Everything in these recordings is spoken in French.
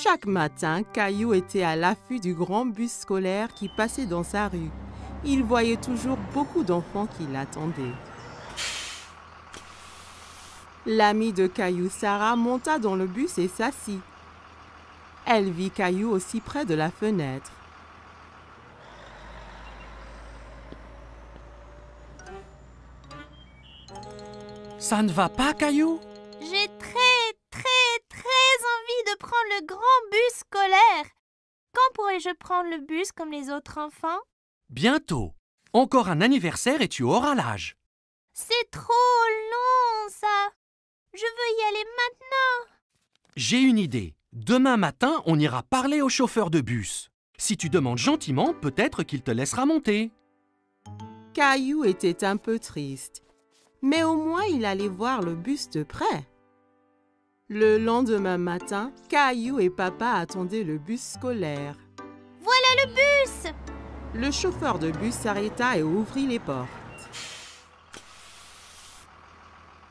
Chaque matin, Caillou était à l'affût du grand bus scolaire qui passait dans sa rue. Il voyait toujours beaucoup d'enfants qui l'attendaient. L'amie de Caillou, Sarah, monta dans le bus et s'assit. Elle vit Caillou aussi près de la fenêtre. Ça ne va pas, Caillou? J'ai très envie de prendre le grand bus scolaire. Quand pourrai-je prendre le bus comme les autres enfants? Bientôt. Encore un anniversaire et tu auras l'âge. C'est trop long, ça. Je veux y aller maintenant. J'ai une idée. Demain matin, on ira parler au chauffeur de bus. Si tu demandes gentiment, peut-être qu'il te laissera monter. Caillou était un peu triste, mais au moins il allait voir le bus de près. Le lendemain matin, Caillou et papa attendaient le bus scolaire. Voilà le bus! Le chauffeur de bus s'arrêta et ouvrit les portes.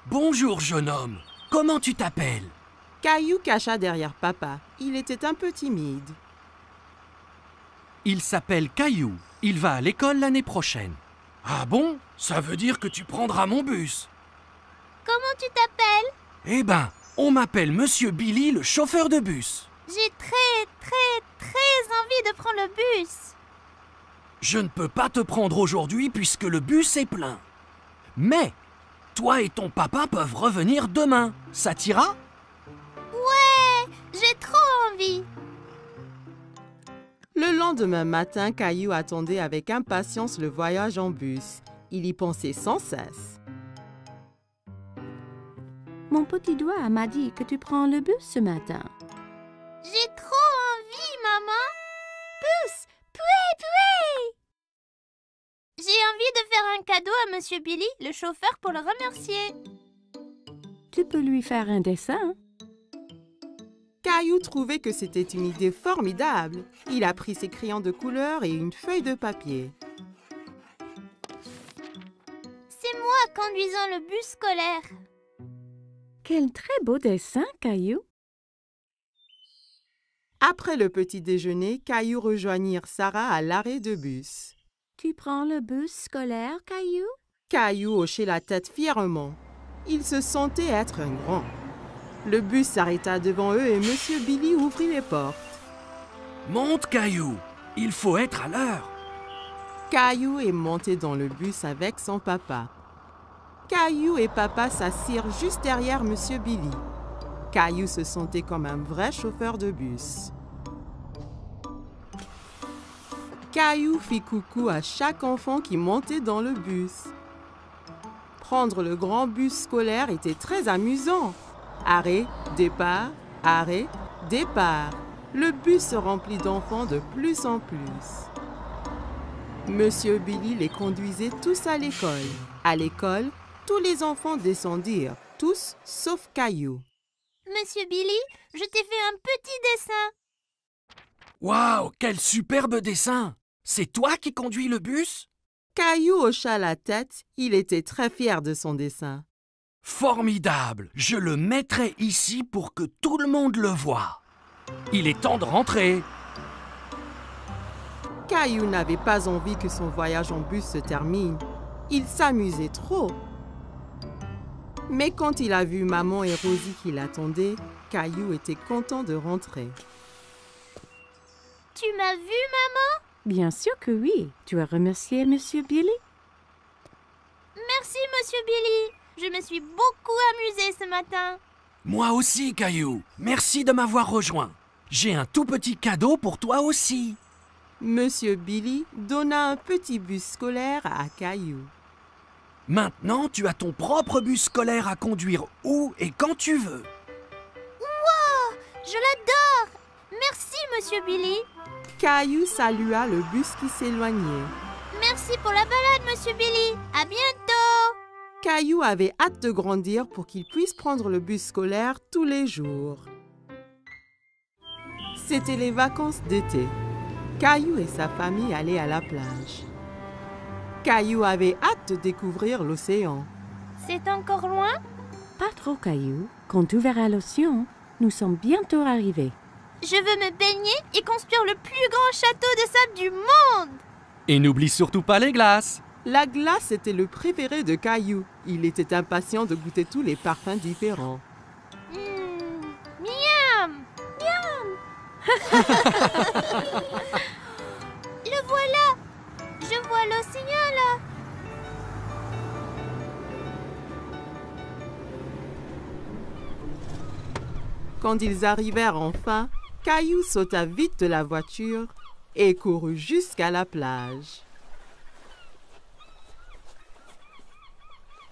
Bonjour, jeune homme. Comment tu t'appelles? Caillou cacha derrière papa. Il était un peu timide. Il s'appelle Caillou. Il va à l'école l'année prochaine. Ah bon? Ça veut dire que tu prendras mon bus. Comment tu t'appelles? Eh ben, on m'appelle Monsieur Billy, le chauffeur de bus. J'ai très envie de prendre le bus. Je ne peux pas te prendre aujourd'hui puisque le bus est plein. Mais, toi et ton papa peuvent revenir demain. Ça t'ira? Ouais, j'ai trop envie. Le lendemain matin, Caillou attendait avec impatience le voyage en bus. Il y pensait sans cesse. Mon petit doigt m'a dit que tu prends le bus ce matin. J'ai trop envie, maman. Pousse, poué. J'ai envie de faire un cadeau à Monsieur Billy, le chauffeur, pour le remercier. Tu peux lui faire un dessin. Caillou trouvait que c'était une idée formidable. Il a pris ses crayons de couleur et une feuille de papier. C'est moi conduisant le bus scolaire. Quel très beau dessin, Caillou. Après le petit déjeuner, Caillou rejoignit Sarah à l'arrêt de bus. Tu prends le bus scolaire, Caillou? Caillou hochait la tête fièrement. Il se sentait être un grand. Le bus s'arrêta devant eux et Monsieur Billy ouvrit les portes. Monte, Caillou. Il faut être à l'heure. Caillou est monté dans le bus avec son papa. Caillou et papa s'assirent juste derrière Monsieur Billy. Caillou se sentait comme un vrai chauffeur de bus. Caillou fit coucou à chaque enfant qui montait dans le bus. Prendre le grand bus scolaire était très amusant. Arrêt, départ, arrêt, départ. Le bus se remplit d'enfants de plus en plus. Monsieur Billy les conduisait tous à l'école. À l'école, tous les enfants descendirent, tous sauf Caillou. Monsieur Billy, je t'ai fait un petit dessin. Waouh, quel superbe dessin! C'est toi qui conduis le bus? Caillou hocha la tête, il était très fier de son dessin. Formidable! Je le mettrai ici pour que tout le monde le voie. Il est temps de rentrer. Caillou n'avait pas envie que son voyage en bus se termine. Il s'amusait trop. Mais quand il a vu maman et Rosie qui l'attendaient, Caillou était content de rentrer. Tu m'as vu, maman? Bien sûr que oui. Tu as remercié Monsieur Billy? Merci, Monsieur Billy. Je me suis beaucoup amusée ce matin. Moi aussi, Caillou. Merci de m'avoir rejoint. J'ai un tout petit cadeau pour toi aussi. Monsieur Billy donna un petit bus scolaire à Caillou. Maintenant, tu as ton propre bus scolaire à conduire où et quand tu veux. Wow, je l'adore. Merci, Monsieur Billy. Caillou salua le bus qui s'éloignait. Merci pour la balade, Monsieur Billy. À bientôt. Caillou avait hâte de grandir pour qu'il puisse prendre le bus scolaire tous les jours. C'était les vacances d'été. Caillou et sa famille allaient à la plage. Caillou avait hâte de découvrir l'océan. C'est encore loin? Pas trop, Caillou. Quand tu verras l'océan, nous sommes bientôt arrivés. Je veux me baigner et construire le plus grand château de sable du monde. Et n'oublie surtout pas les glaces. La glace était le préféré de Caillou. Il était impatient de goûter tous les parfums différents. Miam! Miam! Le voilà! Je vois l'océan là! Quand ils arrivèrent enfin, Caillou sauta vite de la voiture et courut jusqu'à la plage.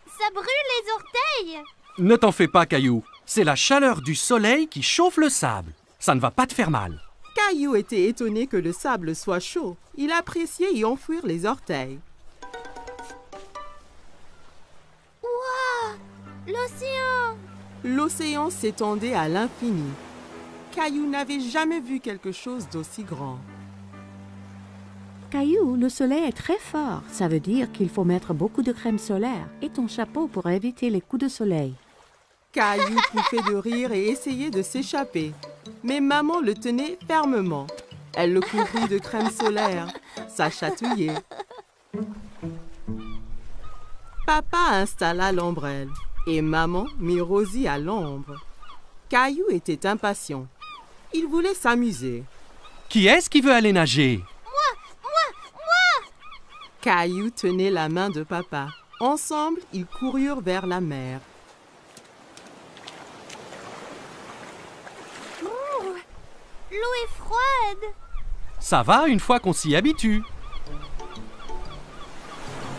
Ça brûle les orteils! Ne t'en fais pas, Caillou. C'est la chaleur du soleil qui chauffe le sable. Ça ne va pas te faire mal. Caillou était étonné que le sable soit chaud. Il appréciait y enfouir les orteils. Waouh! L'océan! L'océan s'étendait à l'infini. Caillou n'avait jamais vu quelque chose d'aussi grand. Caillou, le soleil est très fort. Ça veut dire qu'il faut mettre beaucoup de crème solaire et ton chapeau pour éviter les coups de soleil. Caillou pouffait de rire et essayait de s'échapper. Mais maman le tenait fermement. Elle le couvrit de crème solaire. Ça chatouillait. Papa installa l'ombrelle et maman mit Rosie à l'ombre. Caillou était impatient. Il voulait s'amuser. Qui est-ce qui veut aller nager? Caillou tenait la main de papa. Ensemble, ils coururent vers la mer. L'eau est froide! Ça va une fois qu'on s'y habitue.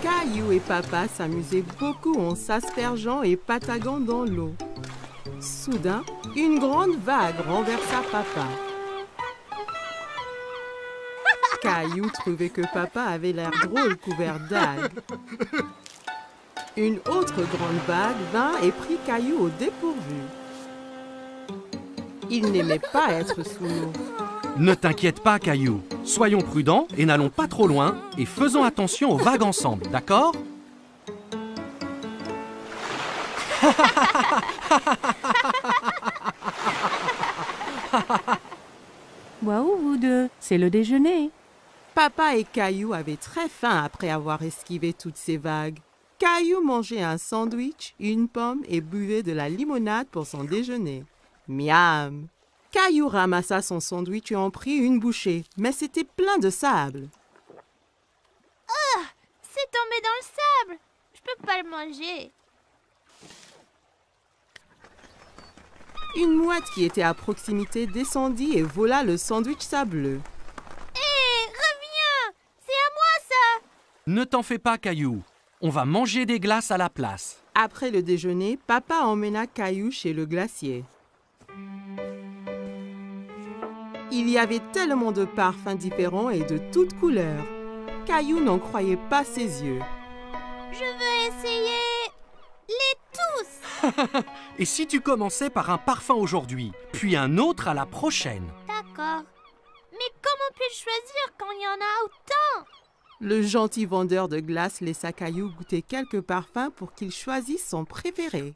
Caillou et papa s'amusaient beaucoup en s'aspergeant et pataguant dans l'eau. Soudain, une grande vague renversa papa. Caillou trouvait que papa avait l'air drôle couvert d'algues. Une autre grande vague vint et prit Caillou au dépourvu. Il n'aimait pas être sous l'eau. Ne t'inquiète pas, Caillou. Soyons prudents et n'allons pas trop loin et faisons attention aux vagues ensemble, d'accord? Waouh, vous deux, c'est le déjeuner. Papa et Caillou avaient très faim après avoir esquivé toutes ces vagues. Caillou mangeait un sandwich, une pomme et buvait de la limonade pour son déjeuner. Miam! Caillou ramassa son sandwich et en prit une bouchée, mais c'était plein de sable. C'est tombé dans le sable! Je peux pas le manger. Une mouette qui était à proximité descendit et vola le sandwich sableux. Hé, reviens! C'est à moi ça! Ne t'en fais pas, Caillou. On va manger des glaces à la place. Après le déjeuner, papa emmena Caillou chez le glacier. Il y avait tellement de parfums différents et de toutes couleurs. Caillou n'en croyait pas ses yeux. Je veux essayer les tous! Et si tu commençais par un parfum aujourd'hui, puis un autre à la prochaine? D'accord. Mais comment puis-je choisir quand il y en a autant? Le gentil vendeur de glace laissa Caillou goûter quelques parfums pour qu'il choisisse son préféré.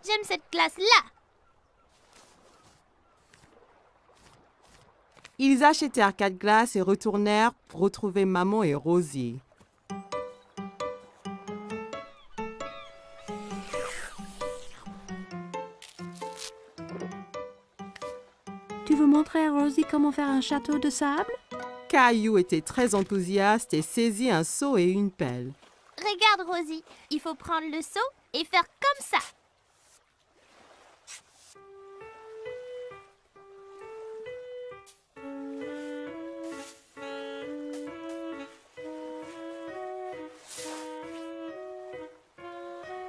J'aime cette glace-là! Ils achetèrent 4 glaces et retournèrent pour retrouver maman et Rosie. Tu veux montrer à Rosie comment faire un château de sable? Caillou était très enthousiaste et saisit un seau et une pelle. Regarde, Rosie, il faut prendre le seau et faire comme ça.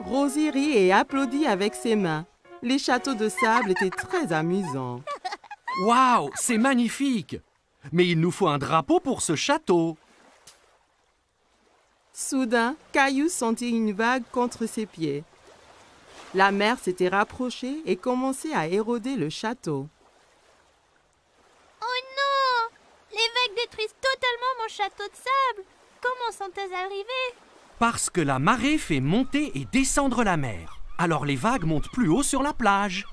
Rosie rit et applaudit avec ses mains. Les châteaux de sable étaient très amusants. Waouh, c'est magnifique! Mais il nous faut un drapeau pour ce château. Soudain, Caillou sentit une vague contre ses pieds. La mer s'était rapprochée et commençait à éroder le château. Oh non! Les vagues détruisent totalement mon château de sable. Comment sont-elles arrivées? Parce que la marée fait monter et descendre la mer. Alors les vagues montent plus haut sur la plage.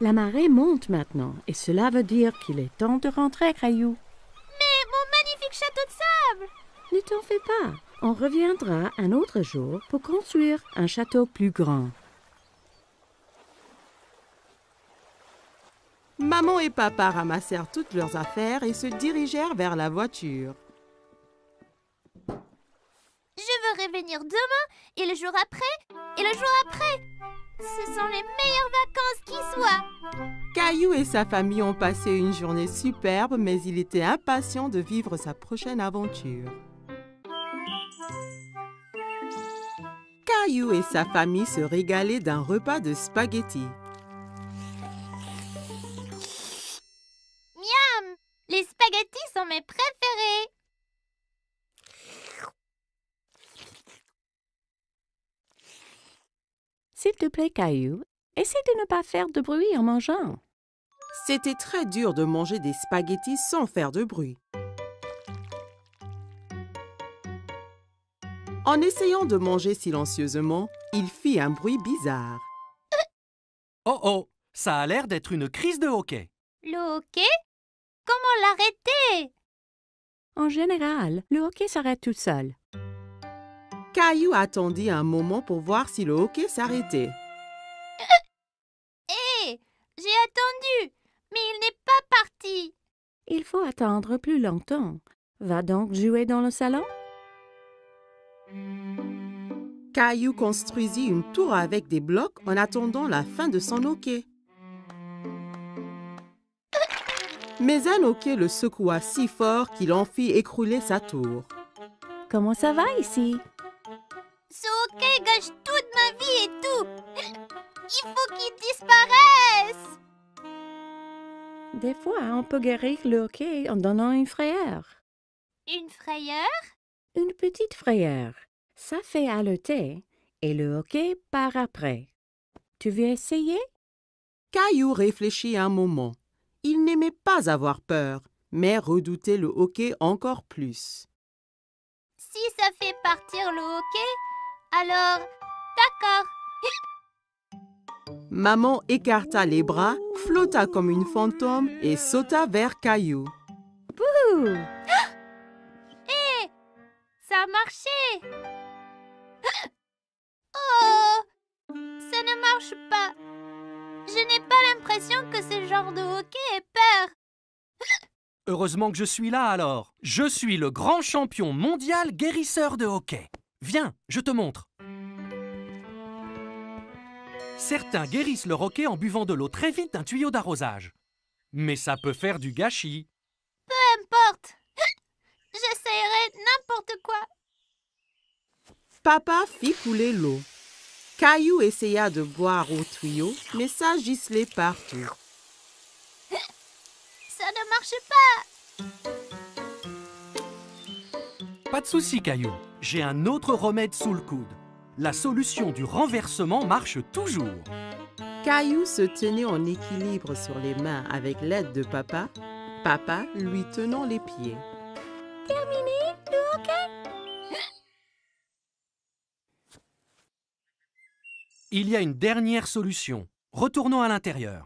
La marée monte maintenant et cela veut dire qu'il est temps de rentrer, Caillou. Mais mon magnifique château de sable! Ne t'en fais pas. On reviendra un autre jour pour construire un château plus grand. Maman et papa ramassèrent toutes leurs affaires et se dirigèrent vers la voiture. Je veux revenir demain, et le jour après, et le jour après. Ce sont les meilleures vacances qui soient. Caillou et sa famille ont passé une journée superbe, mais il était impatient de vivre sa prochaine aventure. Caillou et sa famille se régalaient d'un repas de spaghettis. Miam! Les spaghettis sont mes préférés. S'il te plaît, Caillou, essaie de ne pas faire de bruit en mangeant. C'était très dur de manger des spaghettis sans faire de bruit. En essayant de manger silencieusement, il fit un bruit bizarre. Oh oh, ça a l'air d'être une crise de hoquet. Le hoquet? Comment l'arrêter? En général, le hockey s'arrête tout seul. Caillou attendit un moment pour voir si le hockey s'arrêtait. Hé! J'ai attendu, mais il n'est pas parti. Il faut attendre plus longtemps. Va donc jouer dans le salon. Caillou construisit une tour avec des blocs en attendant la fin de son hockey. Mais un hockey le secoua si fort qu'il en fit écrouler sa tour. Comment ça va ici? Ce hoquet gâche toute ma vie et tout. Il faut qu'il disparaisse. Des fois, on peut guérir le hockey en donnant une frayeur. Une frayeur? Une petite frayeur. Ça fait haleter et le hockey part après. Tu veux essayer? Caillou réfléchit un moment. Il n'aimait pas avoir peur, mais redoutait le hockey encore plus. Si ça fait partir le hoquet, alors d'accord. Maman écarta les bras, flotta comme une fantôme et sauta vers Caillou. Ouh! Hé! Ça a marché! Oh! Ça ne marche pas. Je n'ai pas l'impression que ce genre de hoquet ait peur. Heureusement que je suis là alors. Je suis le grand champion mondial guérisseur de hockey. Viens, je te montre. Certains guérissent leur hockey en buvant de l'eau très vite d'un tuyau d'arrosage. Mais ça peut faire du gâchis. Peu importe. J'essayerai n'importe quoi. Papa fit couler l'eau. Caillou essaya de boire au tuyau, mais ça giselait partout. Ça ne marche pas. Pas de souci, Caillou. J'ai un autre remède sous le coude. La solution du renversement marche toujours. Caillou se tenait en équilibre sur les mains avec l'aide de papa, papa lui tenant les pieds. Terminé le hockey? Il y a une dernière solution. Retournons à l'intérieur.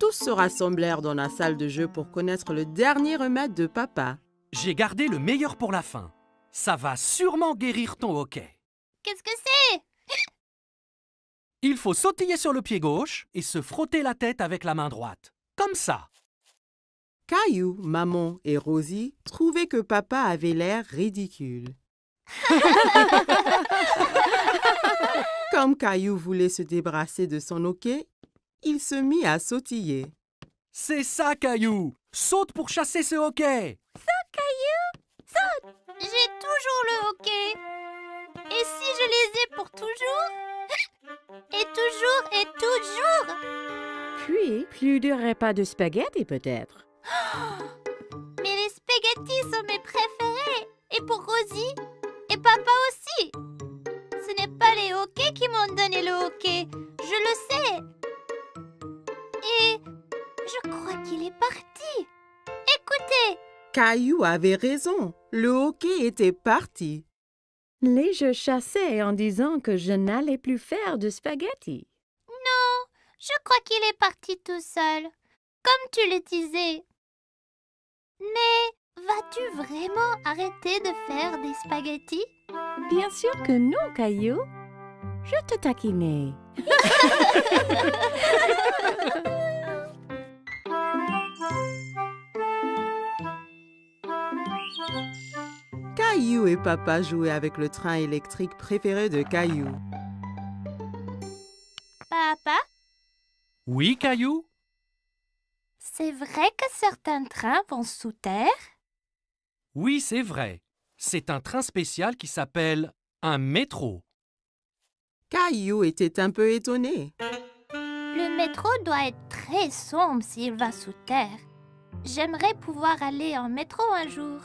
Tous se rassemblèrent dans la salle de jeu pour connaître le dernier remède de papa. J'ai gardé le meilleur pour la fin. Ça va sûrement guérir ton hoquet. Qu'est-ce que c'est? Il faut sautiller sur le pied gauche et se frotter la tête avec la main droite. Comme ça. Caillou, maman et Rosie trouvaient que papa avait l'air ridicule. Comme Caillou voulait se débarrasser de son hoquet, il se mit à sautiller. C'est ça, Caillou. Saute pour chasser ce hoquet. Saute, Caillou! Saute! J'ai toujours le hoquet. Et si je les ai pour toujours? Et toujours et toujours? Puis, plus de repas de spaghettis peut-être. Mais les spaghettis sont mes préférés. Et pour Rosie? Et papa aussi. Ce n'est pas les hoquets qui m'ont donné le hoquet. Je le sais. Et je crois qu'il est parti. Écoutez! Caillou avait raison. Le hockey était parti. Les jeux chassaient en disant que je n'allais plus faire de spaghetti. Non, je crois qu'il est parti tout seul, comme tu le disais. Mais vas-tu vraiment arrêter de faire des spaghettis? Bien sûr que non, Caillou. Je te taquinais. Caillou et Papa jouaient avec le train électrique préféré de Caillou. Papa, Oui, Caillou? c'est vrai que certains trains vont sous terre? Oui, c'est vrai. C'est un train spécial qui s'appelle un métro. Caillou était un peu étonné. Le métro doit être très sombre s'il va sous terre. J'aimerais pouvoir aller en métro un jour.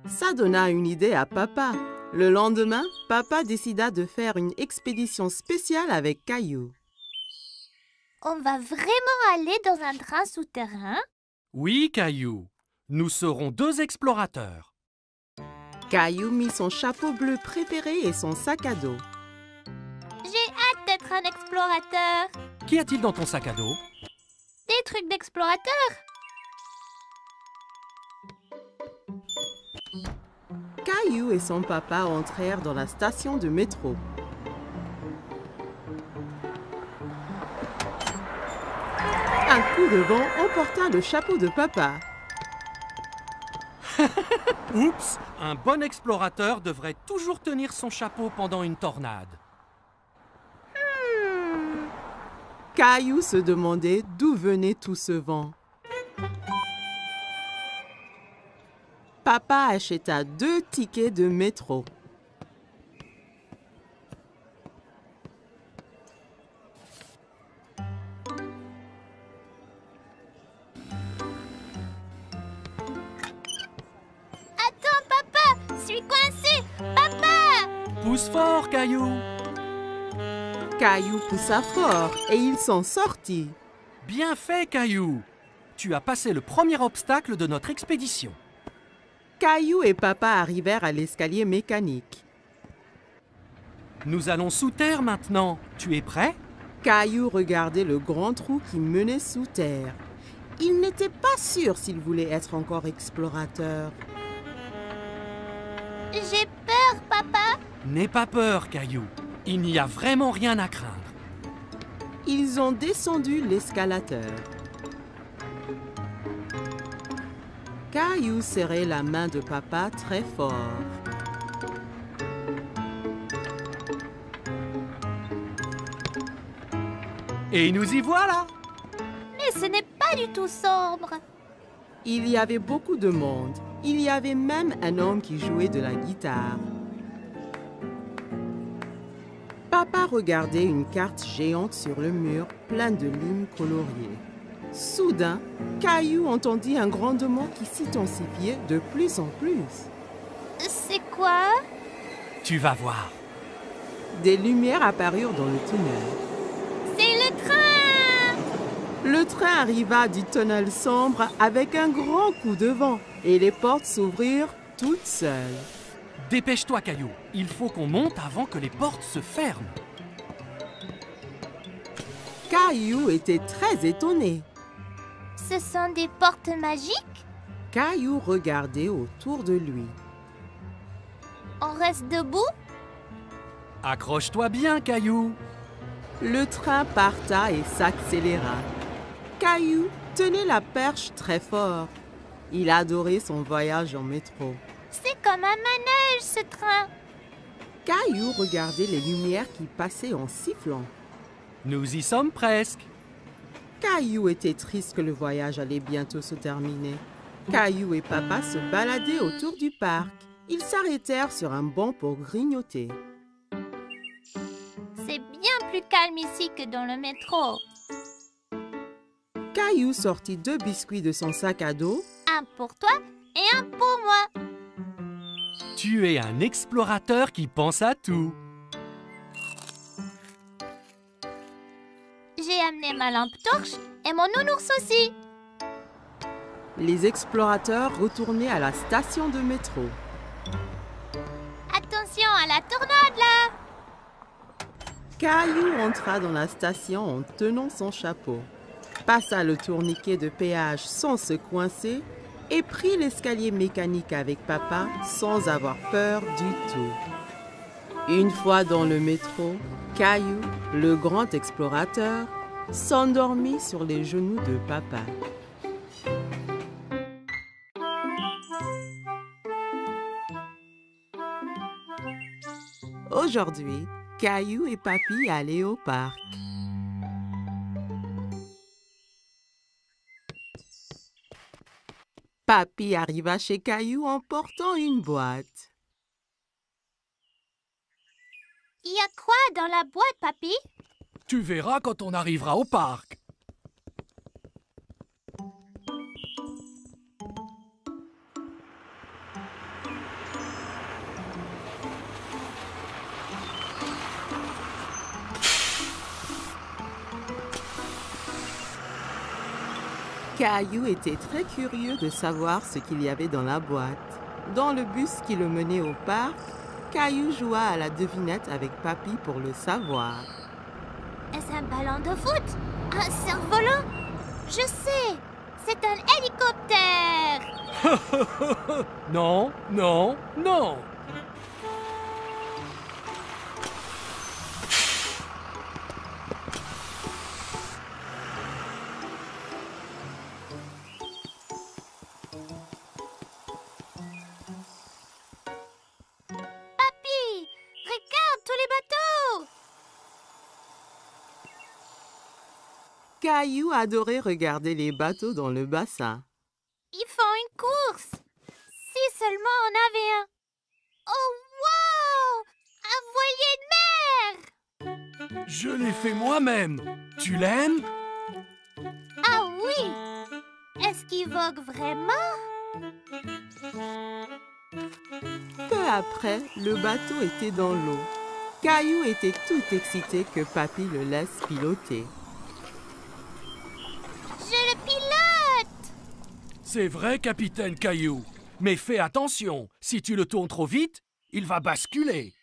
Ça donna une idée à Papa. Le lendemain, Papa décida de faire une expédition spéciale avec Caillou. On va vraiment aller dans un train souterrain? Oui, Caillou. Nous serons 2 explorateurs. Caillou mit son chapeau bleu préféré et son sac à dos. J'ai hâte d'être un explorateur. Qu'y a-t-il dans ton sac à dos? Des trucs d'explorateur. Caillou et son papa entrèrent dans la station de métro. Un coup de vent emporta le chapeau de Papa. Oups! Un bon explorateur devrait toujours tenir son chapeau pendant une tornade. Caillou se demandait d'où venait tout ce vent. Papa acheta 2 tickets de métro. Attends, papa, je suis coincé. Papa! Pousse fort, Caillou! Caillou poussa fort et il s'en sortit. Bien fait, Caillou! Tu as passé le premier obstacle de notre expédition. Caillou et Papa arrivèrent à l'escalier mécanique. Nous allons sous terre maintenant. Tu es prêt? Caillou regardait le grand trou qui menait sous terre. Il n'était pas sûr s'il voulait être encore explorateur. J'ai peur, papa. N'aie pas peur, Caillou. Il n'y a vraiment rien à craindre. Ils ont descendu l'escalateur. Caillou serrait la main de Papa très fort. Et nous y voilà! Mais ce n'est pas du tout sombre. Il y avait beaucoup de monde. Il y avait même un homme qui jouait de la guitare. Papa regardait une carte géante sur le mur, pleine de lignes coloriées. Soudain, Caillou entendit un grondement qui s'intensifiait de plus en plus. C'est quoi? Tu vas voir. Des lumières apparurent dans le tunnel. C'est le train! Le train arriva du tunnel sombre avec un grand coup de vent et les portes s'ouvrirent toutes seules. Dépêche-toi, Caillou. Il faut qu'on monte avant que les portes se ferment. Caillou était très étonné. Ce sont des portes magiques? Caillou regardait autour de lui. On reste debout? Accroche-toi bien, Caillou. Le train parta et s'accéléra. Caillou tenait la perche très fort. Il adorait son voyage en métro. C'est comme un manège, ce train. Caillou regardait les lumières qui passaient en sifflant. Nous y sommes presque. Caillou était triste que le voyage allait bientôt se terminer. Caillou et Papa se baladaient autour du parc. Ils s'arrêtèrent sur un banc pour grignoter. C'est bien plus calme ici que dans le métro. Caillou sortit 2 biscuits de son sac à dos. Un pour toi et un pour moi. Tu es un explorateur qui pense à tout. J'ai amené ma lampe torche et mon nounours aussi. les explorateurs retournaient à la station de métro. Attention à la tornade là! Caillou entra dans la station en tenant son chapeau, passa le tourniquet de péage sans se coincer et prit l'escalier mécanique avec papa sans avoir peur du tout. Une fois dans le métro, Caillou, le grand explorateur, s'endormit sur les genoux de papa. Aujourd'hui, Caillou et Papy allaient au parc. Papy arriva chez Caillou en portant une boîte. Il y a quoi dans la boîte, papy? Tu verras quand on arrivera au parc. Caillou était très curieux de savoir ce qu'il y avait dans la boîte. Dans le bus qui le menait au parc, Caillou joua à la devinette avec Papy pour le savoir. Est-ce un ballon de foot? Un cerf-volant? Je sais! C'est un hélicoptère! Non, non, non. Papy! Regarde tous les bateaux! Caillou adorait regarder les bateaux dans le bassin. Ils font une course! Si seulement on avait un... Oh, wow! Un voilier de mer! Je l'ai fait moi-même. Tu l'aimes? Ah oui! Est-ce qu'il vogue vraiment? Peu après, le bateau était dans l'eau. Caillou était tout excité que Papy le laisse piloter. Je le pilote! C'est vrai, capitaine Caillou. Mais fais attention, si tu le tournes trop vite, il va basculer.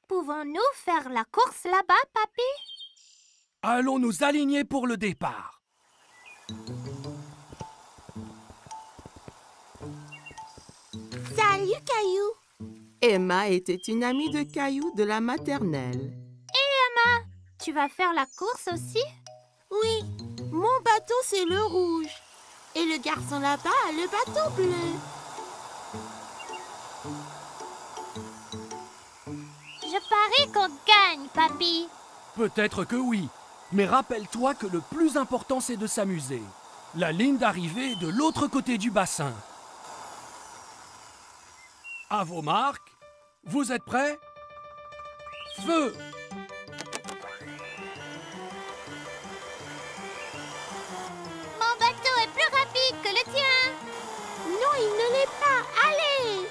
Pouvons-nous faire la course là-bas, papy? Allons nous aligner pour le départ. Salut, Caillou! Emma était une amie de Caillou de la maternelle. Tu vas faire la course aussi? Oui, mon bateau c'est le rouge. Et le garçon là-bas a le bateau bleu. Je parie qu'on gagne, papy. Peut-être que oui, mais rappelle-toi que le plus important c'est de s'amuser. La ligne d'arrivée est de l'autre côté du bassin. À vos marques, vous êtes prêts? Feu! Mon bateau est plus rapide que le tien. Non, il ne l'est pas. Allez!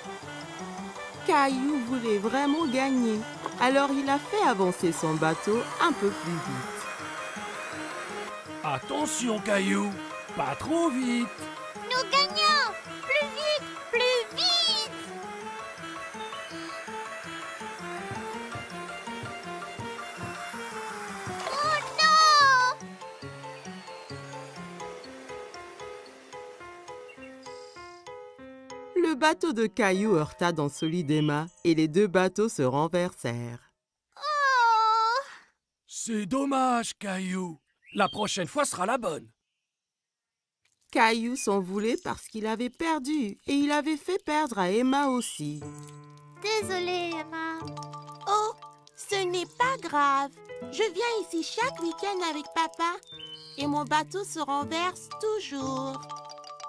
Caillou voulait vraiment gagner, alors il a fait avancer son bateau un peu plus vite. Attention, Caillou, pas trop vite. Nous gagnons! Plus vite! Plus vite! Oh non! Le bateau de Caillou heurta dans celui d'Emma et les deux bateaux se renversèrent. Oh! C'est dommage, Caillou. La prochaine fois sera la bonne. Caillou s'en voulait parce qu'il avait perdu et il avait fait perdre à Emma aussi. Désolée, Emma. Oh, ce n'est pas grave. Je viens ici chaque week-end avec papa. Et mon bateau se renverse toujours.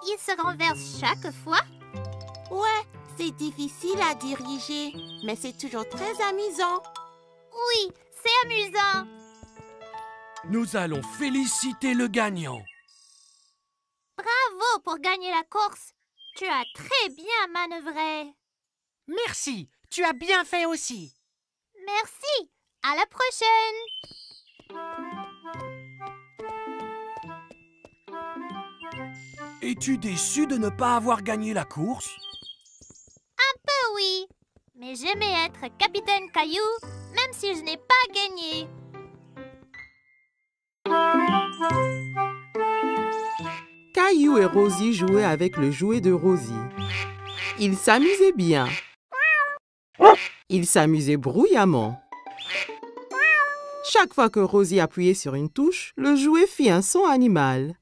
Il se renverse chaque fois? Ouais, c'est difficile à diriger, mais c'est toujours très amusant. Oui, c'est amusant. Nous allons féliciter le gagnant. Bravo pour gagner la course. Tu as très bien manœuvré. Merci, tu as bien fait aussi. Merci. À la prochaine. Es-tu déçu de ne pas avoir gagné la course? Oui, mais j'aimais être capitaine Caillou, même si je n'ai pas gagné. Caillou et Rosie jouaient avec le jouet de Rosie. Ils s'amusaient bien. Ils s'amusaient bruyamment. Chaque fois que Rosie appuyait sur une touche, le jouet fit un son animal.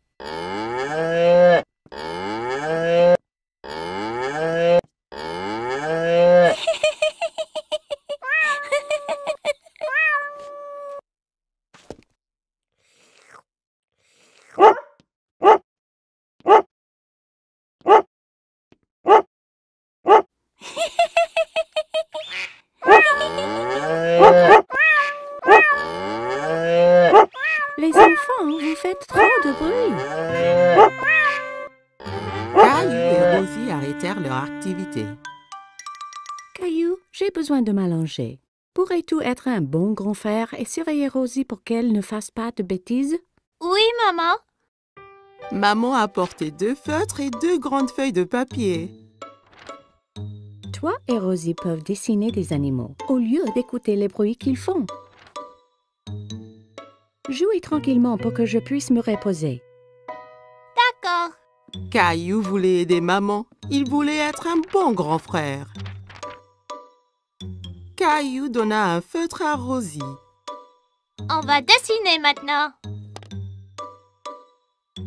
Les enfants, vous faites trop de bruit. Caillou et Rosie arrêtèrent leur activité. Caillou, j'ai besoin de m'allonger. Pourrais-tu être un bon grand frère et surveiller Rosie pour qu'elle ne fasse pas de bêtises? Oui, maman. Maman apportait 2 feutres et 2 grandes feuilles de papier. Toi et Rosie peuvent dessiner des animaux au lieu d'écouter les bruits qu'ils font. Jouez tranquillement pour que je puisse me reposer. D'accord. Caillou voulait aider maman. Il voulait être un bon grand frère. Caillou donna un feutre à Rosie. On va dessiner maintenant.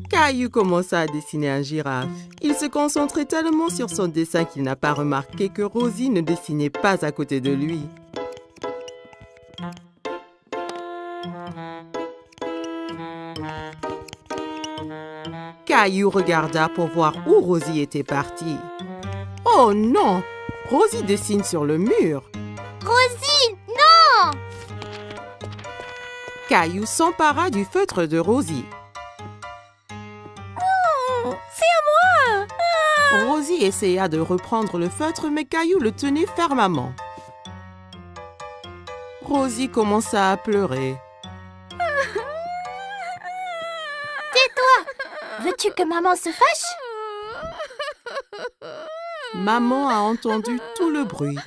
Caillou commença à dessiner un girafe. Il se concentrait tellement sur son dessin qu'il n'a pas remarqué que Rosie ne dessinait pas à côté de lui. Caillou regarda pour voir où Rosie était partie. Oh non! Rosie dessine sur le mur. Rosie, non! Caillou s'empara du feutre de Rosie. C'est à moi! Rosie essaya de reprendre le feutre, mais Caillou le tenait fermement. Rosie commença à pleurer. Veux-tu que maman se fâche? Maman a entendu tout le bruit.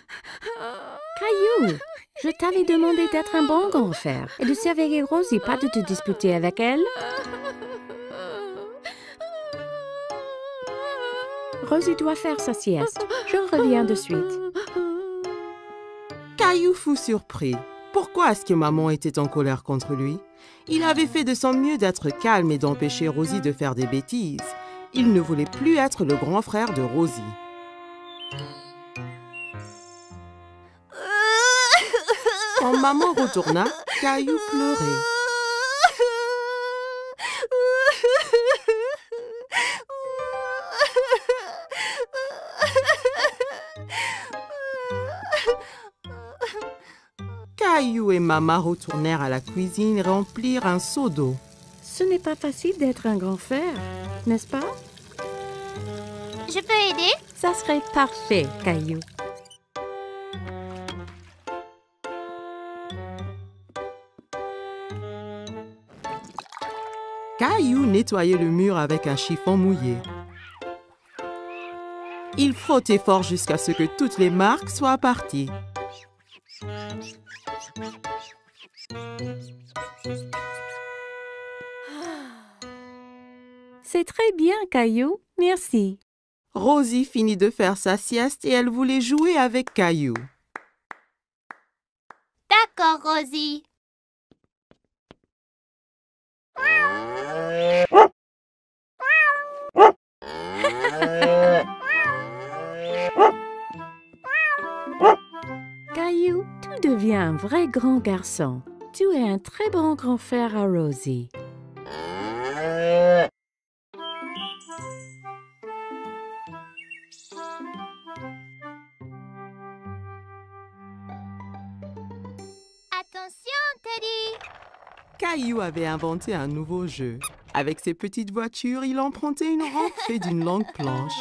Caillou, je t'avais demandé d'être un bon grand frère et de surveiller Rosie, pas de te disputer avec elle. Rosie doit faire sa sieste. Je reviens de suite. Caillou fut surpris. Pourquoi est-ce que maman était en colère contre lui? Il avait fait de son mieux d'être calme et d'empêcher Rosie de faire des bêtises. Il ne voulait plus être le grand frère de Rosie. Quand maman retourna, Caillou pleurait. Caillou et maman retournèrent à la cuisine et remplirent un seau d'eau. Ce n'est pas facile d'être un grand frère, n'est-ce pas? Je peux aider? Ça serait parfait, Caillou. Caillou nettoyait le mur avec un chiffon mouillé. Il frottait fort jusqu'à ce que toutes les marques soient parties. C'est très bien, Caillou. Merci. Rosie finit de faire sa sieste et elle voulait jouer avec Caillou. D'accord, Rosie. Caillou, tu deviens un vrai grand garçon. Tu es un très bon grand frère à Rosie. Attention, Teddy. Caillou avait inventé un nouveau jeu. Avec ses petites voitures, il empruntait une rampe faite d'une longue planche.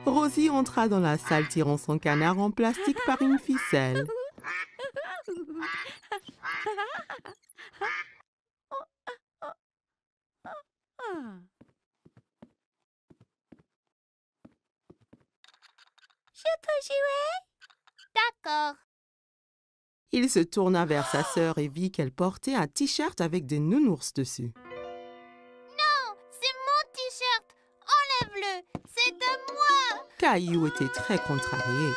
Rosie entra dans la salle tirant son canard en plastique par une ficelle. Je peux jouer? D'accord. Il se tourna vers sa sœur et vit qu'elle portait un t-shirt avec des nounours dessus. Non, c'est mon t-shirt. Enlève-le. C'est à moi. Caillou était très contrarié.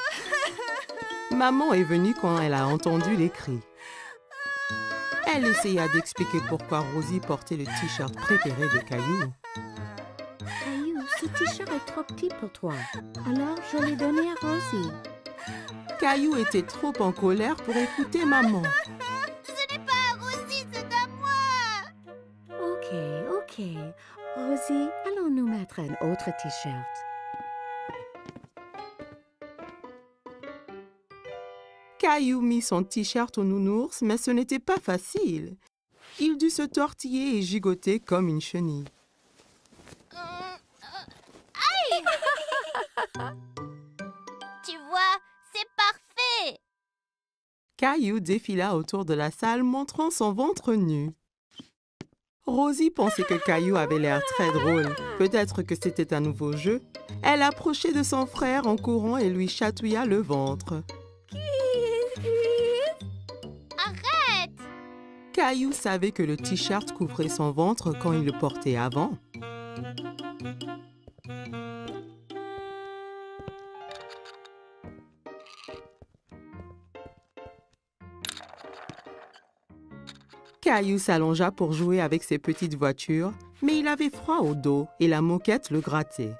Maman est venue quand elle a entendu les cris. Elle essaya d'expliquer pourquoi Rosie portait le t-shirt préféré de Caillou. Caillou, ce t-shirt est trop petit pour toi. Alors, je l'ai donné à Rosie. Caillou était trop en colère pour écouter maman. Ce n'est pas à Rosie, c'est à moi. Ok. Rosie, allons nous mettre un autre t-shirt. Caillou mit son t-shirt au nounours, mais ce n'était pas facile. Il dut se tortiller et gigoter comme une chenille. Aïe. Tu vois, c'est parfait. Caillou défila autour de la salle montrant son ventre nu. Rosie pensait que Caillou avait l'air très drôle. Peut-être que c'était un nouveau jeu. Elle approchait de son frère en courant et lui chatouilla le ventre. Arrête. Caillou savait que le t-shirt couvrait son ventre quand il le portait avant. Caillou s'allongea pour jouer avec ses petites voitures, mais il avait froid au dos et la moquette le grattait.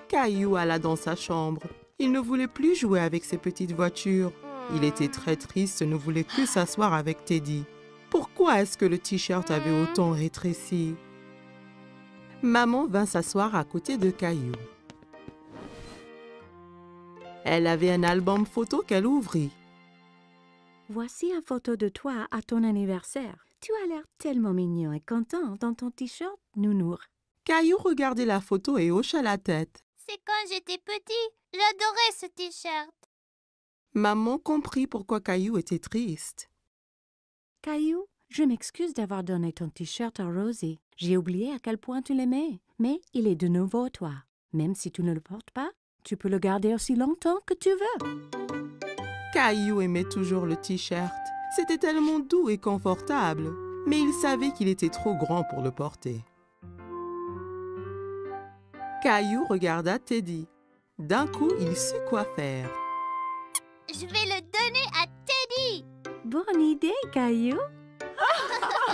Caillou alla dans sa chambre. Il ne voulait plus jouer avec ses petites voitures. Il était très triste et ne voulait que s'asseoir avec Teddy. Pourquoi est-ce que le t-shirt avait autant rétréci? Maman vint s'asseoir à côté de Caillou. Elle avait un album photo qu'elle ouvrit. Voici une photo de toi à ton anniversaire. Tu as l'air tellement mignon et content dans ton t-shirt nounours. Caillou regardait la photo et hocha la tête. C'est quand j'étais petit. J'adorais ce t-shirt. Maman comprit pourquoi Caillou était triste. Caillou, je m'excuse d'avoir donné ton t-shirt à Rosie. J'ai oublié à quel point tu l'aimais, mais il est de nouveau toi. Même si tu ne le portes pas, tu peux le garder aussi longtemps que tu veux. Caillou aimait toujours le t-shirt. C'était tellement doux et confortable, mais il savait qu'il était trop grand pour le porter. Caillou regarda Teddy. D'un coup, il sut quoi faire. Je vais le donner à Teddy. Bonne idée, Caillou.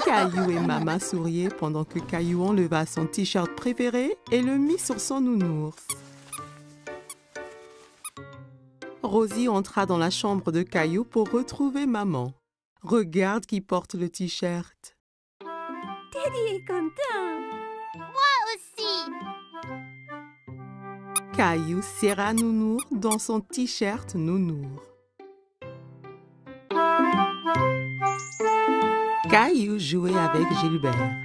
Caillou et Maman souriaient pendant que Caillou enleva son t-shirt préféré et le mit sur son nounours. Rosie entra dans la chambre de Caillou pour retrouver Maman. Regarde qui porte le t-shirt. Teddy est content. Moi aussi. Caillou serra Nounours dans son t-shirt Nounours. Caillou jouait avec Gilbert.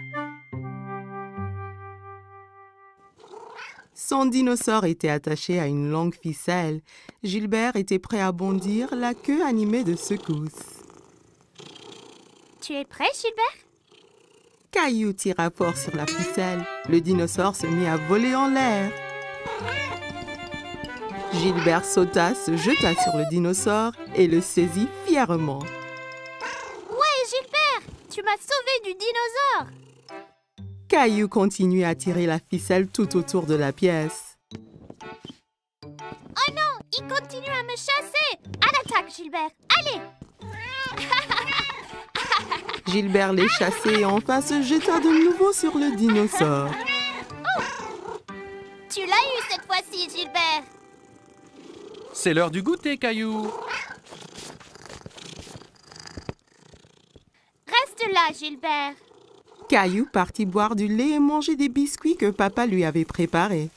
Son dinosaure était attaché à une longue ficelle. Gilbert était prêt à bondir, la queue animée de secousses. Tu es prêt, Gilbert? Caillou tira fort sur la ficelle. Le dinosaure se mit à voler en l'air. Gilbert sauta, se jeta sur le dinosaure et le saisit fièrement. Ouais, Gilbert, tu m'as sauvé du dinosaure. Caillou continuait à tirer la ficelle tout autour de la pièce. Oh non, il continue à me chasser. À l'attaque, Gilbert. Allez. Gilbert les chassait et enfin se jeta de nouveau sur le dinosaure. Tu l'as eu cette fois-ci, Gilbert. C'est l'heure du goûter, Caillou. Reste là, Gilbert. Caillou partit boire du lait et manger des biscuits que papa lui avait préparés.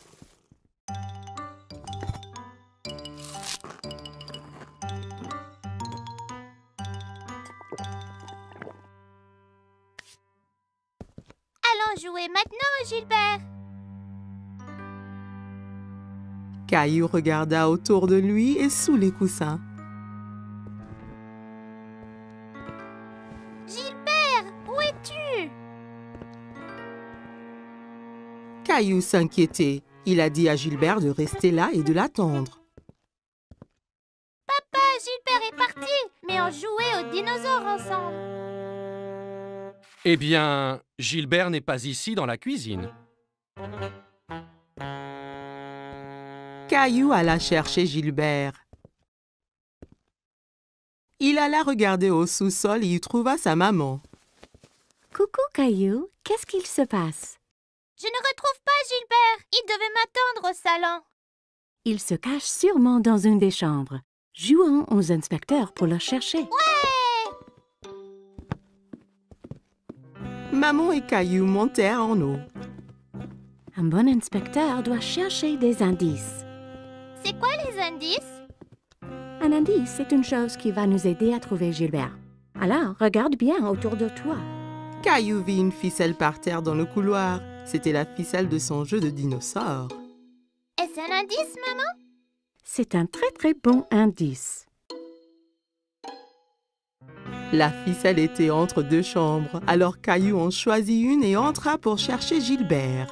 Allons Allons jouer maintenant, Gilbert. Caillou regarda autour de lui et sous les coussins. Gilbert, où es-tu? Caillou s'inquiétait. Il a dit à Gilbert de rester là et de l'attendre. Papa, Gilbert est parti, mais on jouait aux dinosaures ensemble. Eh bien, Gilbert n'est pas ici dans la cuisine. Caillou alla chercher Gilbert. Il alla regarder au sous-sol et y trouva sa maman. Coucou, Caillou, qu'est-ce qu'il se passe? Je ne retrouve pas Gilbert. Il devait m'attendre au salon. Il se cache sûrement dans une des chambres. Jouons aux inspecteurs pour le chercher. Ouais! Maman et Caillou montèrent en haut. Un bon inspecteur doit chercher des indices. C'est quoi les indices? Un indice, c'est une chose qui va nous aider à trouver Gilbert. Alors, regarde bien autour de toi. Caillou vit une ficelle par terre dans le couloir. C'était la ficelle de son jeu de dinosaure. Est-ce un indice, maman? C'est un très très bon indice. La ficelle était entre deux chambres, alors Caillou en choisit une et entra pour chercher Gilbert.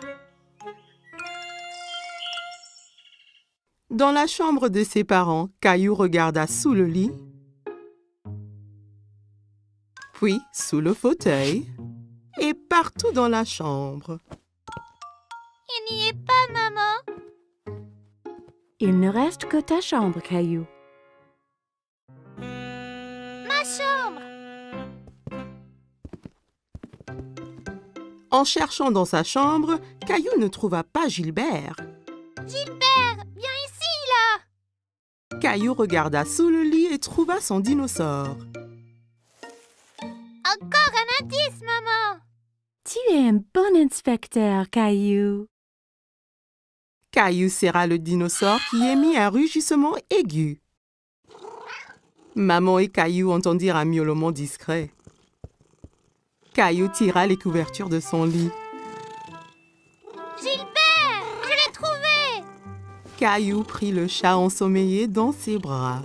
Dans la chambre de ses parents, Caillou regarda sous le lit, puis sous le fauteuil et partout dans la chambre. Il n'y est pas, maman. Il ne reste que ta chambre, Caillou. Ma chambre. En cherchant dans sa chambre, Caillou ne trouva pas Gilbert. Gilbert, viens ici, là. Caillou regarda sous le lit et trouva son dinosaure. Encore un indice, maman. Tu es un bon inspecteur, Caillou. Caillou serra le dinosaure qui émit un rugissement aigu. Maman et Caillou entendirent un miaulement discret. Caillou tira les couvertures de son lit. Gilbert, je l'ai trouvé. Caillou prit le chat ensommeillé dans ses bras.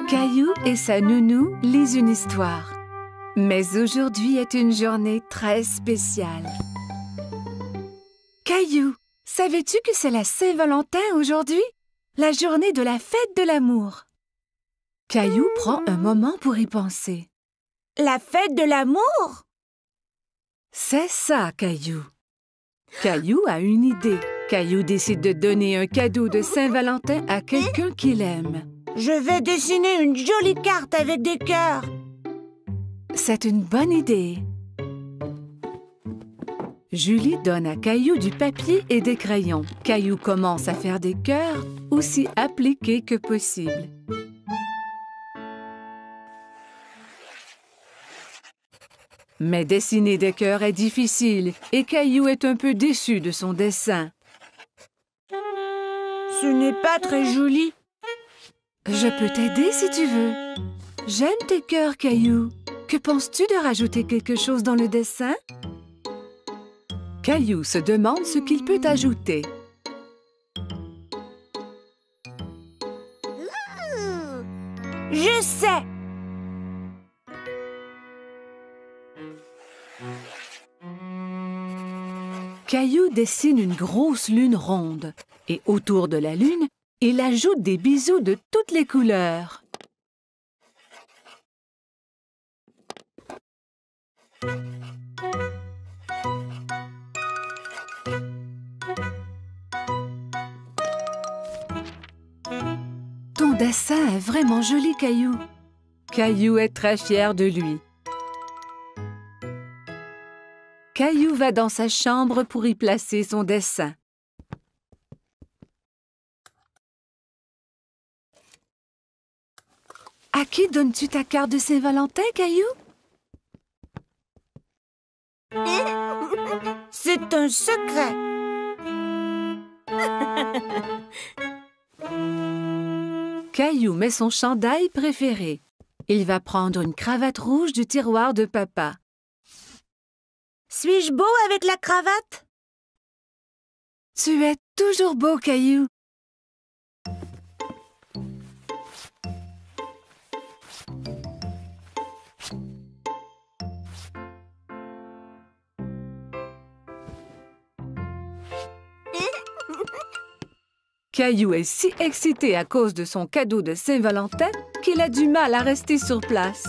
Caillou et sa nounou lisent une histoire. Mais aujourd'hui est une journée très spéciale. Caillou, savais-tu que c'est la Saint-Valentin aujourd'hui? La journée de la fête de l'amour. Caillou prend un moment pour y penser. La fête de l'amour? C'est ça, Caillou. Caillou a une idée. Caillou décide de donner un cadeau de Saint-Valentin à quelqu'un qu'il aime. Je vais dessiner une jolie carte avec des cœurs. C'est une bonne idée. Julie donne à Caillou du papier et des crayons. Caillou commence à faire des cœurs aussi appliqués que possible. Mais dessiner des cœurs est difficile et Caillou est un peu déçu de son dessin. Ce n'est pas très joli. Je peux t'aider si tu veux. J'aime tes cœurs, Caillou. Que penses-tu de rajouter quelque chose dans le dessin? Caillou se demande ce qu'il peut ajouter. Je sais! Caillou dessine une grosse lune ronde et autour de la lune, il ajoute des bisous de toutes les couleurs. Ton dessin est vraiment joli, Caillou. Caillou est très fier de lui. Caillou va dans sa chambre pour y placer son dessin. À qui donnes-tu ta carte de Saint-Valentin, Caillou? C'est un secret. Caillou met son chandail préféré. Il va prendre une cravate rouge du tiroir de papa. Suis-je beau avec la cravate? Tu es toujours beau, Caillou. Caillou est si excité à cause de son cadeau de Saint-Valentin qu'il a du mal à rester sur place.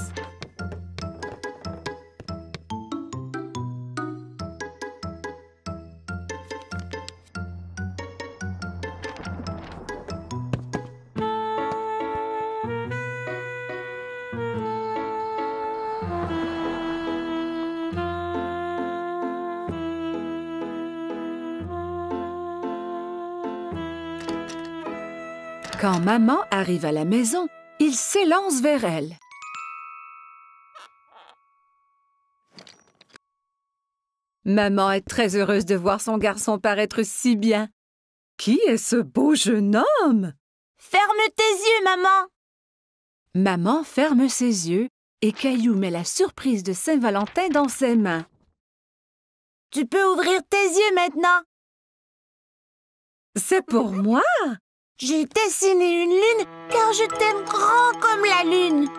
Quand maman arrive à la maison, il s'élance vers elle. Maman est très heureuse de voir son garçon paraître si bien. Qui est ce beau jeune homme? Ferme tes yeux, maman! Maman ferme ses yeux et Caillou met la surprise de Saint-Valentin dans ses mains. Tu peux ouvrir tes yeux maintenant. C'est pour moi? J'ai dessiné une lune car je t'aime grand comme la lune.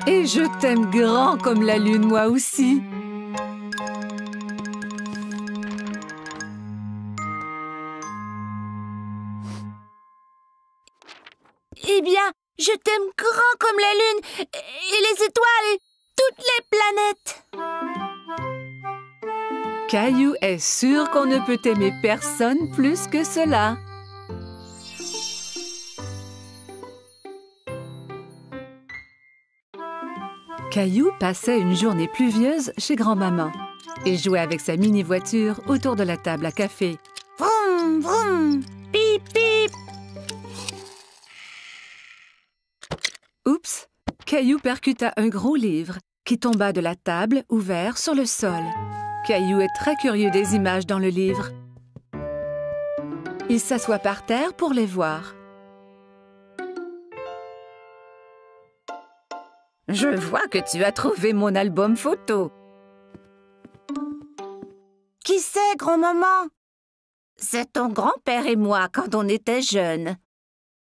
Et je t'aime grand comme la lune, moi aussi. Eh bien, je t'aime grand comme la lune et les étoiles et toutes les planètes. Caillou est sûr qu'on ne peut aimer personne plus que cela. Caillou passait une journée pluvieuse chez grand-maman et jouait avec sa mini-voiture autour de la table à café. Vroom, vroom, pip, pip. Oups! Caillou percuta un gros livre qui tomba de la table ouvert sur le sol. Caillou est très curieux des images dans le livre. Il s'assoit par terre pour les voir. Je vois que tu as trouvé mon album photo. Qui c'est, grand-maman? C'est ton grand-père et moi quand on était jeunes.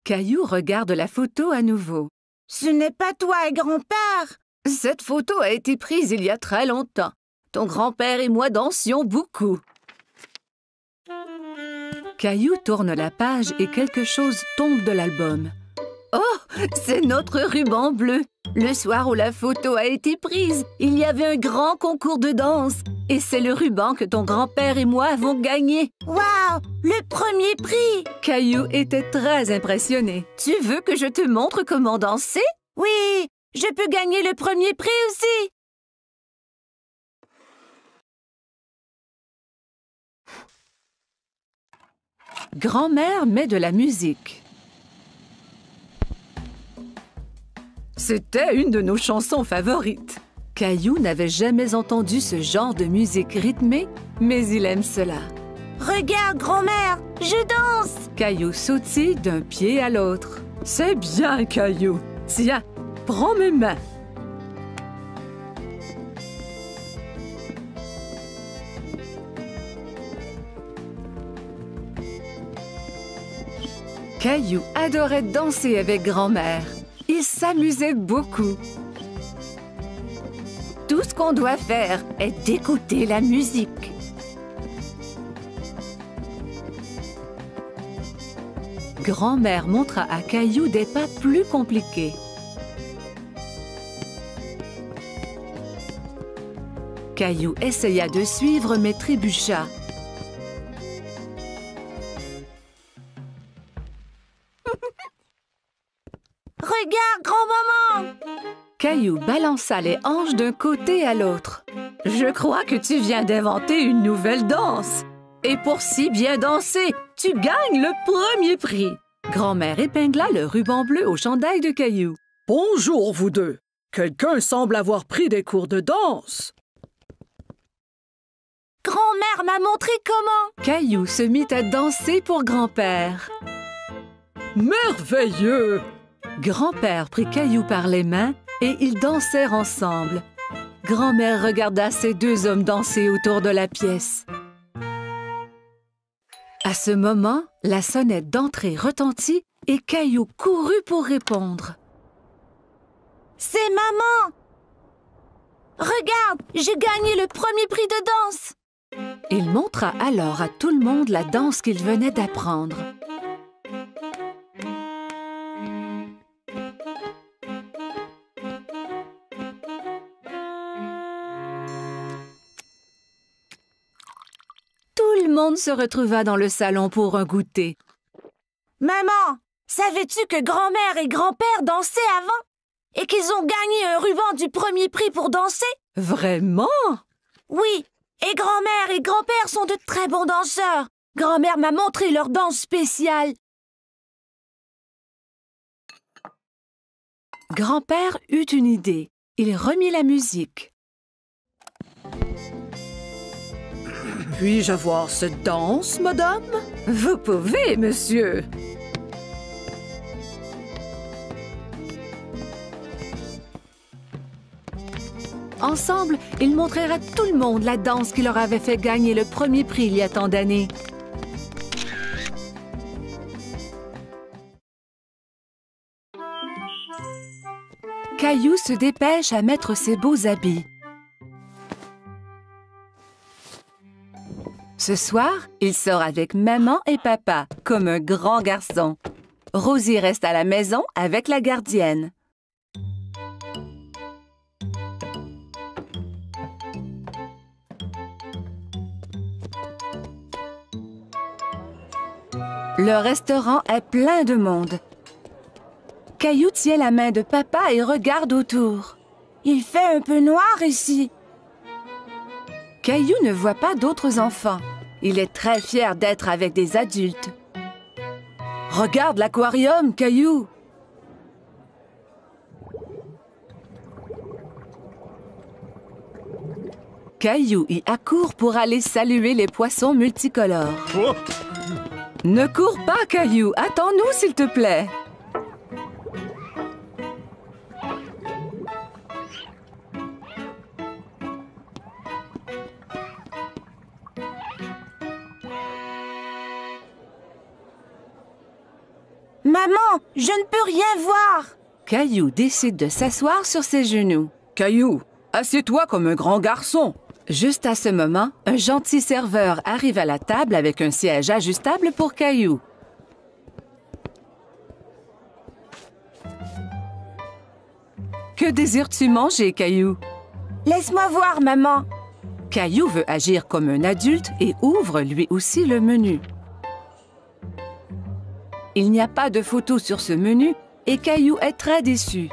Caillou regarde la photo à nouveau. Ce n'est pas toi et grand-père. Cette photo a été prise il y a très longtemps. Ton grand-père et moi dansions beaucoup. Caillou tourne la page et quelque chose tombe de l'album. Oh, c'est notre ruban bleu. Le soir où la photo a été prise, il y avait un grand concours de danse. Et c'est le ruban que ton grand-père et moi avons gagné. Waouh, le premier prix! Caillou était très impressionné. Tu veux que je te montre comment danser? Oui, je peux gagner le premier prix aussi. Grand-mère met de la musique. C'était une de nos chansons favorites. Caillou n'avait jamais entendu ce genre de musique rythmée, mais il aime cela. Regarde, grand-mère, je danse! Caillou sautille d'un pied à l'autre. C'est bien, Caillou. Tiens, prends mes mains. Caillou adorait danser avec grand-mère. Il s'amusait beaucoup. Tout ce qu'on doit faire est d'écouter la musique. Grand-mère montra à Caillou des pas plus compliqués. Caillou essaya de suivre mais trébucha. Regarde, grand-maman! Caillou balança les hanches d'un côté à l'autre. « Je crois que tu viens d'inventer une nouvelle danse. Et pour si bien danser, tu gagnes le premier prix. » Grand-mère épingla le ruban bleu au chandail de Caillou. « Bonjour, vous deux. Quelqu'un semble avoir pris des cours de danse. » Grand-mère m'a montré comment. Caillou se mit à danser pour grand-père. « Merveilleux! Grand-père prit Caillou par les mains et ils dansèrent ensemble. Grand-mère regarda ces deux hommes danser autour de la pièce. À ce moment, la sonnette d'entrée retentit et Caillou courut pour répondre. « C'est maman! Regarde, j'ai gagné le premier prix de danse! » Il montra alors à tout le monde la danse qu'il venait d'apprendre. Tout le monde se retrouva dans le salon pour un goûter. « Maman, savais-tu que grand-mère et grand-père dansaient avant? Et qu'ils ont gagné un ruban du premier prix pour danser? » Vraiment? Oui, et grand-mère et grand-père sont de très bons danseurs. Grand-mère m'a montré leur danse spéciale. Grand-père eut une idée. Il remit la musique. Puis-je avoir cette danse, madame? Vous pouvez, monsieur. Ensemble, ils montrèrent à tout le monde la danse qui leur avait fait gagner le premier prix il y a tant d'années. Caillou se dépêche à mettre ses beaux habits. Ce soir, il sort avec maman et papa, comme un grand garçon. Rosie reste à la maison avec la gardienne. Le restaurant est plein de monde. Caillou tient la main de papa et regarde autour. Il fait un peu noir ici. Caillou ne voit pas d'autres enfants. Il est très fier d'être avec des adultes. Regarde l'aquarium, Caillou! Caillou y accourt pour aller saluer les poissons multicolores. Oh! Ne cours pas, Caillou! Attends-nous, s'il te plaît! Maman, je ne peux rien voir. Caillou décide de s'asseoir sur ses genoux. Caillou, assieds-toi comme un grand garçon. Juste à ce moment, un gentil serveur arrive à la table avec un siège ajustable pour Caillou. Que désires-tu manger, Caillou? Laisse-moi voir, maman. Caillou veut agir comme un adulte et ouvre lui aussi le menu. Il n'y a pas de photo sur ce menu et Caillou est très déçu.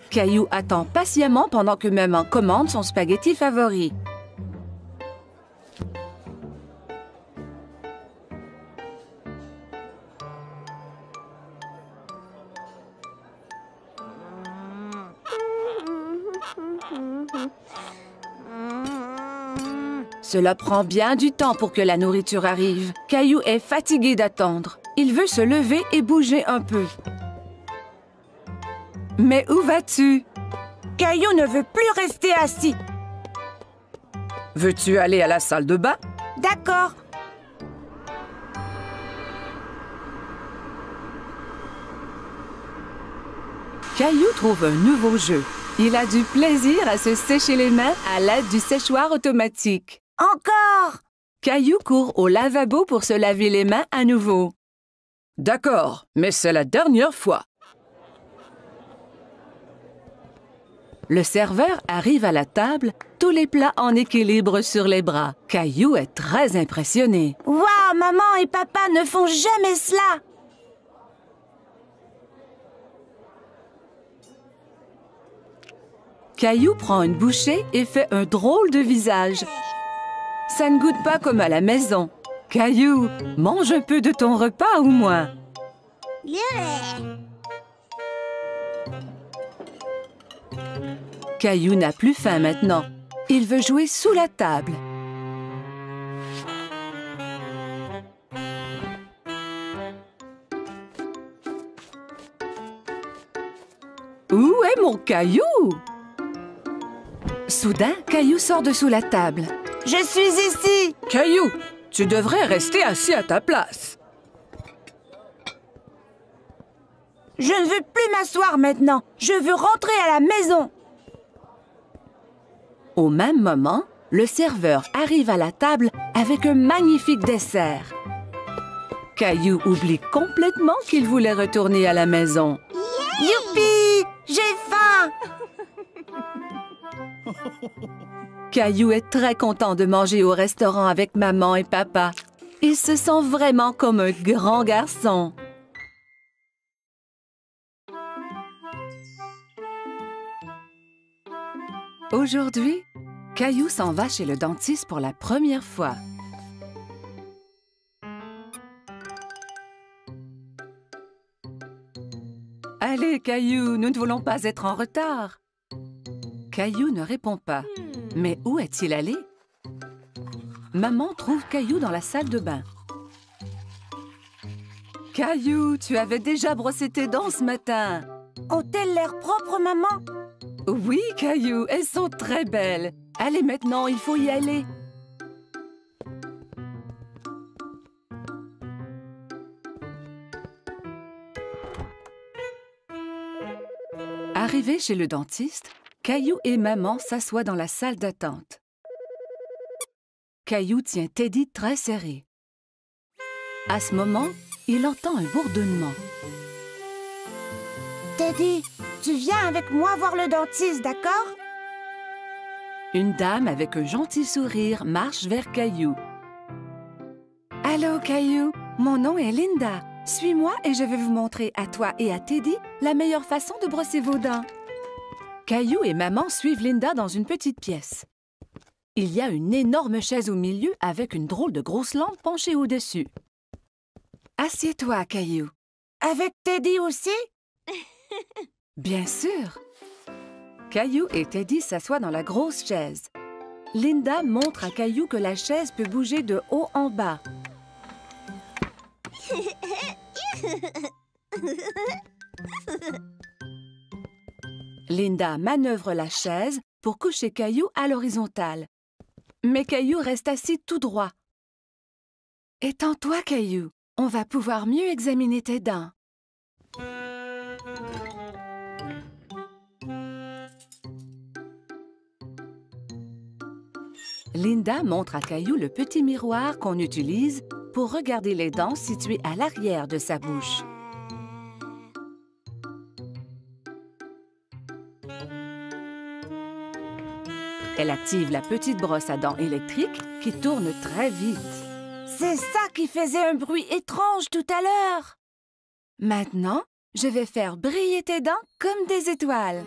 Caillou attend patiemment pendant que maman commande son spaghetti favori. Cela prend bien du temps pour que la nourriture arrive. Caillou est fatigué d'attendre. Il veut se lever et bouger un peu. Mais où vas-tu? Caillou ne veut plus rester assis. Veux-tu aller à la salle de bain? D'accord. Caillou trouve un nouveau jeu. Il a du plaisir à se sécher les mains à l'aide du séchoir automatique. Encore! Caillou court au lavabo pour se laver les mains à nouveau. D'accord, mais c'est la dernière fois. Le serveur arrive à la table, tous les plats en équilibre sur les bras. Caillou est très impressionné. Waouh, maman et papa ne font jamais cela! Caillou prend une bouchée et fait un drôle de visage. Ça ne goûte pas comme à la maison. Caillou, mange un peu de ton repas au moins. Caillou n'a plus faim maintenant. Il veut jouer sous la table. Où est mon Caillou? Soudain, Caillou sort de sous la table. Je suis ici. Caillou, tu devrais rester assis à ta place. Je ne veux plus m'asseoir maintenant. Je veux rentrer à la maison. Au même moment, le serveur arrive à la table avec un magnifique dessert. Caillou oublie complètement qu'il voulait retourner à la maison. Youpi! J'ai faim! Caillou est très content de manger au restaurant avec maman et papa. Il se sent vraiment comme un grand garçon. Aujourd'hui, Caillou s'en va chez le dentiste pour la première fois. Allez, Caillou, nous ne voulons pas être en retard. Caillou ne répond pas. Mais où est-il allé? Maman trouve Caillou dans la salle de bain. Caillou, tu avais déjà brossé tes dents ce matin. Ont-elles l'air propres, maman? Oui, Caillou, elles sont très belles. Allez maintenant, il faut y aller. Arrivé chez le dentiste, Caillou et maman s'assoient dans la salle d'attente. Caillou tient Teddy très serré. À ce moment, il entend un bourdonnement. Teddy, tu viens avec moi voir le dentiste, d'accord? Une dame avec un gentil sourire marche vers Caillou. « Allô, Caillou, mon nom est Linda. Suis-moi et je vais vous montrer à toi et à Teddy la meilleure façon de brosser vos dents. » Caillou et maman suivent Linda dans une petite pièce. Il y a une énorme chaise au milieu avec une drôle de grosse lampe penchée au-dessus. « Assieds-toi, Caillou. »« Avec Teddy aussi? » Bien sûr. Caillou et Teddy s'assoient dans la grosse chaise. Linda montre à Caillou que la chaise peut bouger de haut en bas. Linda manœuvre la chaise pour coucher Caillou à l'horizontale. Mais Caillou reste assis tout droit. « Étends-toi, Caillou. On va pouvoir mieux examiner tes dents. » Linda montre à Caillou le petit miroir qu'on utilise pour regarder les dents situées à l'arrière de sa bouche. Elle active la petite brosse à dents électrique qui tourne très vite. C'est ça qui faisait un bruit étrange tout à l'heure. Maintenant, je vais faire briller tes dents comme des étoiles.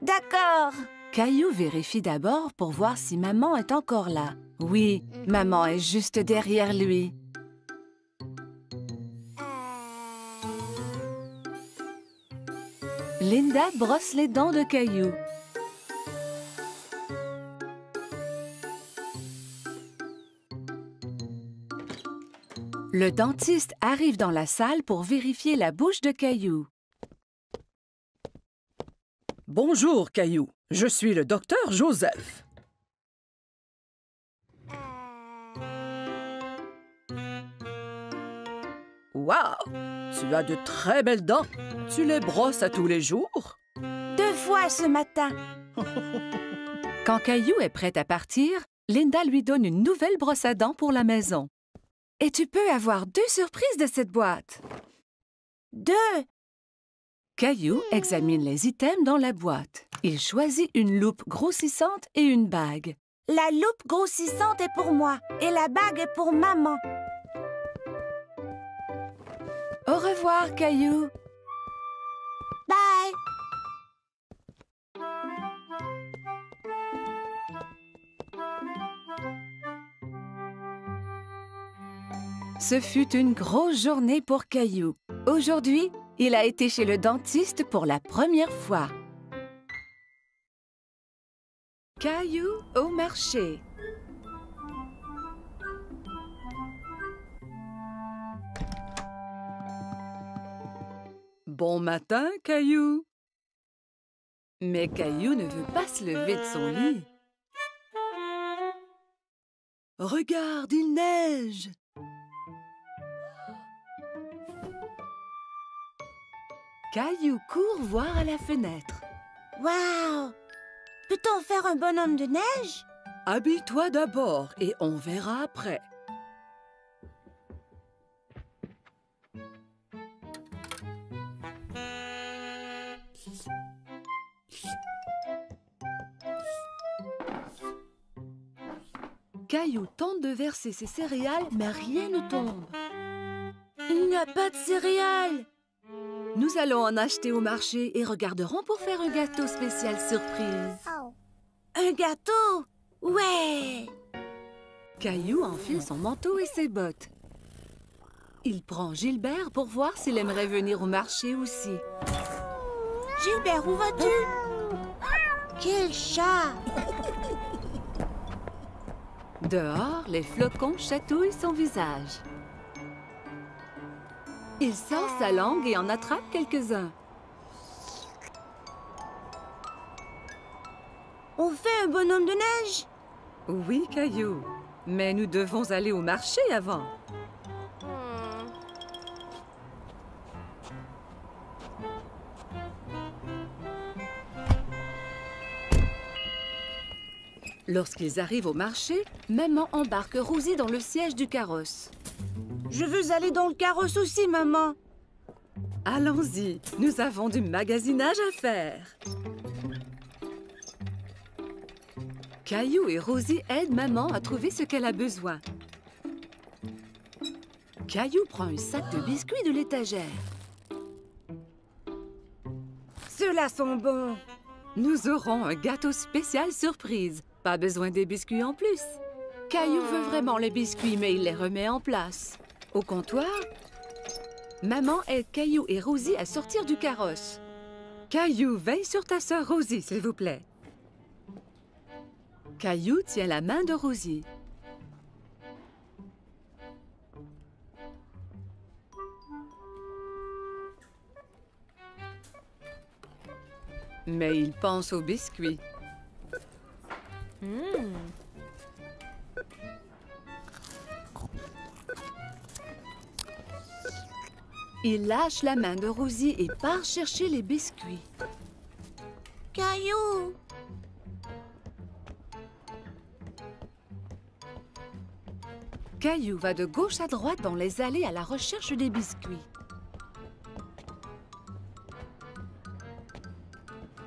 D'accord. Caillou vérifie d'abord pour voir si maman est encore là. Oui, maman est juste derrière lui. Linda brosse les dents de Caillou. Le dentiste arrive dans la salle pour vérifier la bouche de Caillou. Bonjour, Caillou. Je suis le docteur Joseph. Wow! Tu as de très belles dents. Tu les brosses à tous les jours? 2 fois ce matin. Quand Caillou est prête à partir, Linda lui donne une nouvelle brosse à dents pour la maison. Et tu peux avoir 2 surprises de cette boîte. 2. Caillou examine les items dans la boîte. Il choisit une loupe grossissante et une bague. La loupe grossissante est pour moi et la bague est pour maman. Au revoir, Caillou. Bye. Ce fut une grosse journée pour Caillou. Aujourd'hui, il a été chez le dentiste pour la première fois. Caillou au marché. Bon matin, Caillou. Mais Caillou ne veut pas se lever de son lit. Regarde, il neige! Caillou court voir à la fenêtre. Waouh! Peut-on faire un bonhomme de neige? Habille-toi d'abord et on verra après. Caillou tente de verser ses céréales, mais rien ne tombe. Il n'y a pas de céréales. Nous allons en acheter au marché et regarderons pour faire un gâteau spécial surprise. Un gâteau? Ouais! Caillou enfile son manteau et ses bottes. Il prend Gilbert pour voir s'il aimerait venir au marché aussi. Gilbert, où vas-tu? Quel chat! Dehors, les flocons chatouillent son visage. Il sort sa langue et en attrape quelques-uns. On fait un bonhomme de neige? Oui, Caillou, mais nous devons aller au marché avant. Lorsqu'ils arrivent au marché, maman embarque Rosie dans le siège du carrosse. Je veux aller dans le carrosse aussi, maman. Allons-y, nous avons du magasinage à faire. Caillou et Rosie aident maman à trouver ce qu'elle a besoin. Caillou prend un sac de biscuits de l'étagère. Ceux-là sont bons. Nous aurons un gâteau spécial surprise. Pas besoin des biscuits en plus. Caillou veut vraiment les biscuits, mais il les remet en place. Au comptoir, maman aide Caillou et Rosie à sortir du carrosse. Caillou, veille sur ta sœur Rosie, s'il vous plaît. Caillou tient la main de Rosie. Mais il pense aux biscuits. Il lâche la main de Rosie et part chercher les biscuits. Caillou! Caillou va de gauche à droite dans les allées à la recherche des biscuits.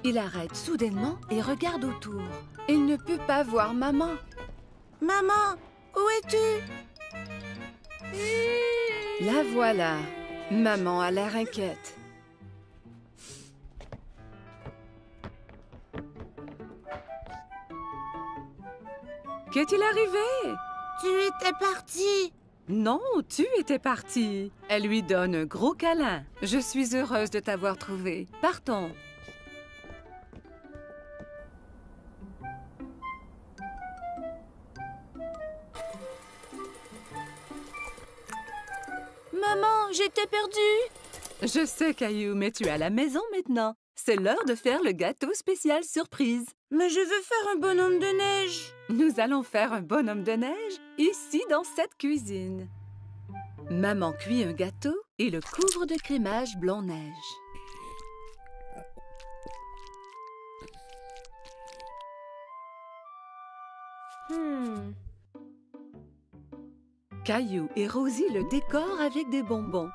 Il arrête soudainement et regarde autour. Il ne peut pas voir maman. Maman, où es-tu? La voilà. Maman a l'air inquiète. Qu'est-il arrivé? Tu étais partie. Non, tu étais partie. Elle lui donne un gros câlin. Je suis heureuse de t'avoir trouvé. Partons. Maman, j'étais perdue. Je sais, Caillou, mais tu es à la maison maintenant. C'est l'heure de faire le gâteau spécial surprise. Mais je veux faire un bonhomme de neige. Nous allons faire un bonhomme de neige ici dans cette cuisine. Maman cuit un gâteau et le couvre de crémage blanc-neige. Caillou et Rosie le décorent avec des bonbons.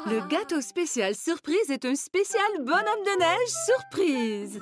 Le gâteau spécial surprise est un spécial bonhomme de neige surprise.